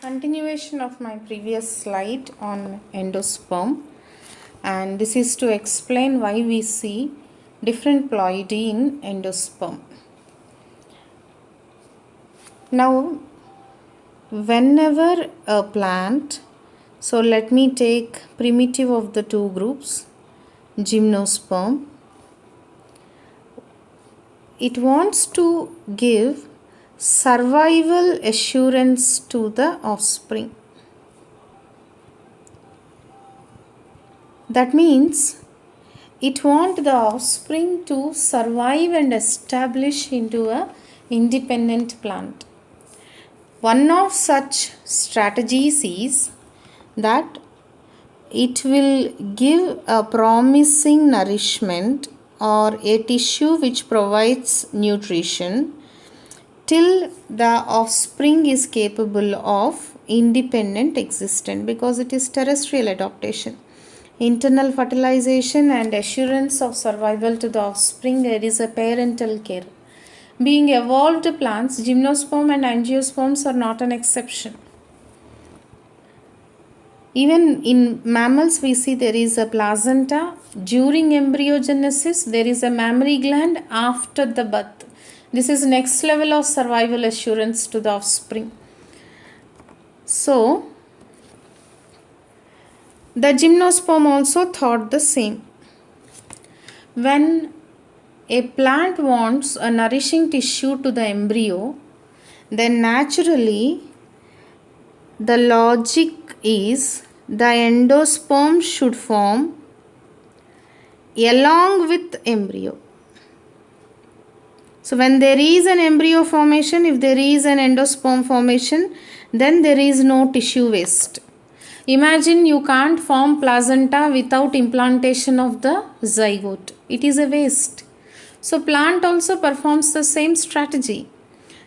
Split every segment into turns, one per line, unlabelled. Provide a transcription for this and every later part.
Continuation of my previous slide on endosperm, and this is to explain why we see different ploidy in endosperm. Now, whenever a plant, so let me take primitive of the two groups, gymnosperm, it wants to give survival assurance to the offspring. That means it wants the offspring to survive and establish into a independent plant. One of such strategies is that it will give a promising nourishment or a tissue which provides nutrition till the offspring is capable of independent existence, because it is terrestrial adaptation. Internal fertilization and assurance of survival to the offspring, there is a parental care. Being evolved plants, gymnosperm and angiosperms are not an exception. Even in mammals, we see there is a placenta during embryogenesis, there is a mammary gland after the birth. This is next level of survival assurance to the offspring. So, the gymnosperm also thought the same. When a plant wants a nourishing tissue to the embryo, then naturally the logic is the endosperm should form along with embryo. So when there is an embryo formation, if there is an endosperm formation, then there is no tissue waste. Imagine you can't form placenta without implantation of the zygote. It is a waste. So plant also performs the same strategy.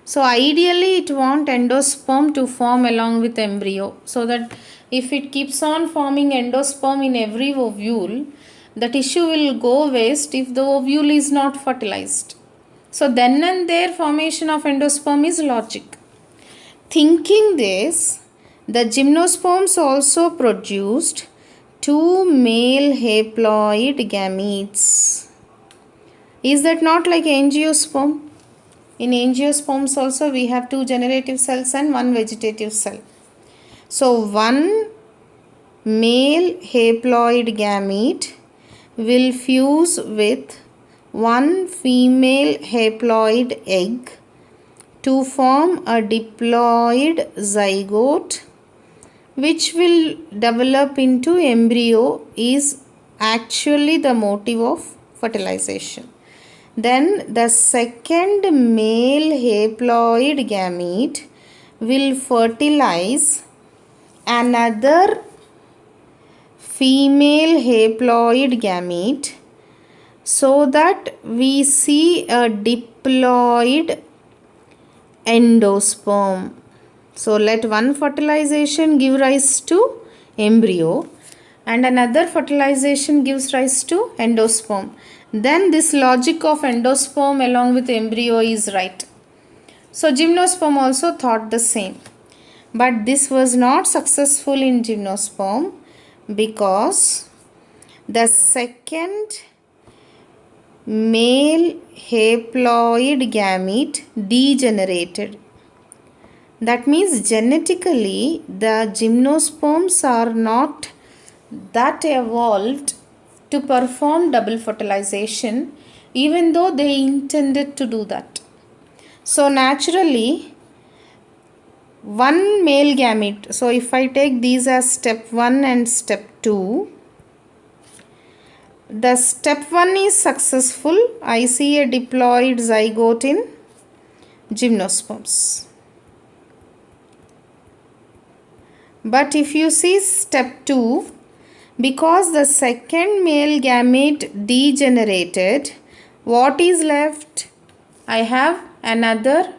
So ideally it wants endosperm to form along with embryo, so that if it keeps on forming endosperm in every ovule, the tissue will go waste if the ovule is not fertilized. So then and there formation of endosperm is logic. Thinking this, the gymnosperms also produced two male haploid gametes. Is that not like angiosperm? In angiosperms also we have two generative cells and one vegetative cell. So one male haploid gamete will fuse with one female haploid egg to form a diploid zygote, which will develop into embryo, is actually the motive of fertilization. Then the second male haploid gamete will fertilize another female haploid gamete, so that we see a diploid endosperm. So let one fertilization give rise to embryo and another fertilization gives rise to endosperm. Then this logic of endosperm along with embryo is right. So gymnosperm also thought the same. But this was not successful in gymnosperm because the second male haploid gamete degenerated. That means genetically the gymnosperms are not that evolved to perform double fertilization, even though they intended to do that. So naturally one male gamete, so if I take these as step 1 and step 2, the step 1 is successful. I see a diploid zygote in gymnosperms. But if you see step 2, because the second male gamete degenerated, what is left? I have another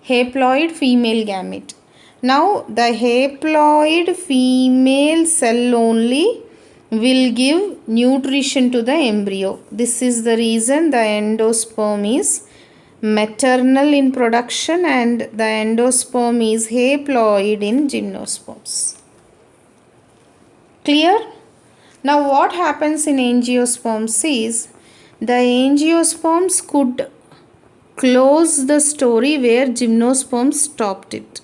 haploid female gamete. Now the haploid female cell only will give nutrition to the embryo. This is the reason the endosperm is maternal in production and the endosperm is haploid in gymnosperms. Clear? Now what happens in angiosperms is the angiosperms could close the story where gymnosperms stopped it.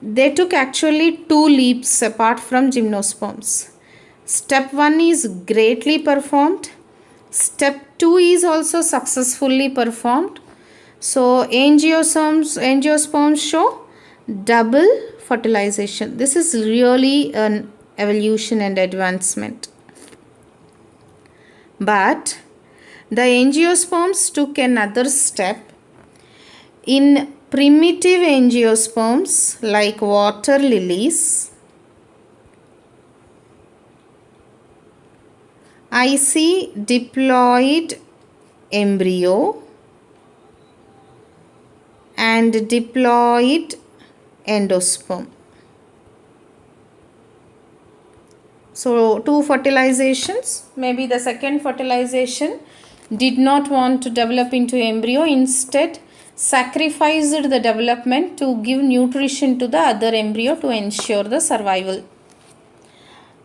They took actually 2 leaps apart from gymnosperms. Step 1 is greatly performed. Step 2 is also successfully performed. So angiosperms show double fertilization. This is really an evolution and advancement. But the angiosperms took another step. In primitive angiosperms like water lilies, I see diploid embryo and diploid endosperm. So 2 fertilizations, maybe the second fertilization did not want to develop into embryo, instead sacrificed the development to give nutrition to the other embryo to ensure the survival.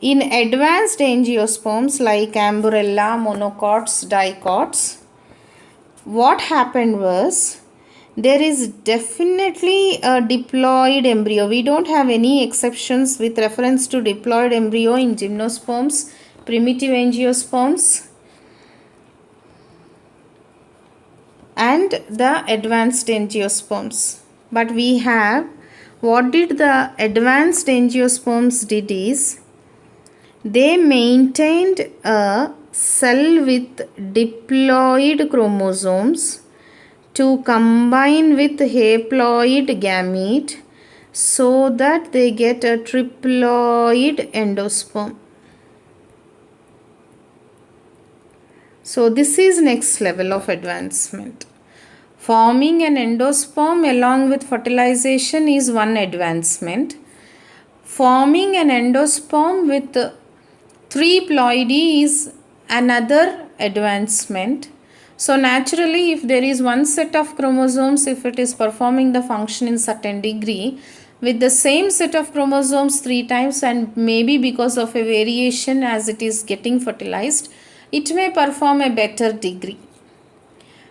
In advanced angiosperms like Amburella, monocots, dicots, what happened was there is definitely a diploid embryo. We don't have any exceptions with reference to diploid embryo in gymnosperms, primitive angiosperms, and the advanced angiosperms. But we have, what did the advanced angiosperms did is, they maintained a cell with diploid chromosomes to combine with haploid gamete so that they get a triploid endosperm. So this is next level of advancement. Forming an endosperm along with fertilization is one advancement. Forming an endosperm with 3 ploidy is another advancement. So naturally, if there is one set of chromosomes, if it is performing the function in certain degree, with the same set of chromosomes 3 times, and maybe because of a variation as it is getting fertilized, it may perform a better degree.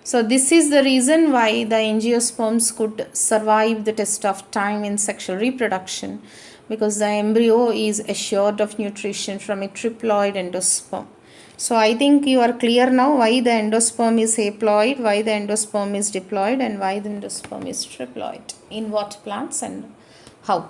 So this is the reason why the angiosperms could survive the test of time in sexual reproduction, because the embryo is assured of nutrition from a triploid endosperm. So I think you are clear now why the endosperm is haploid, why the endosperm is diploid, and why the endosperm is triploid, in what plants and how.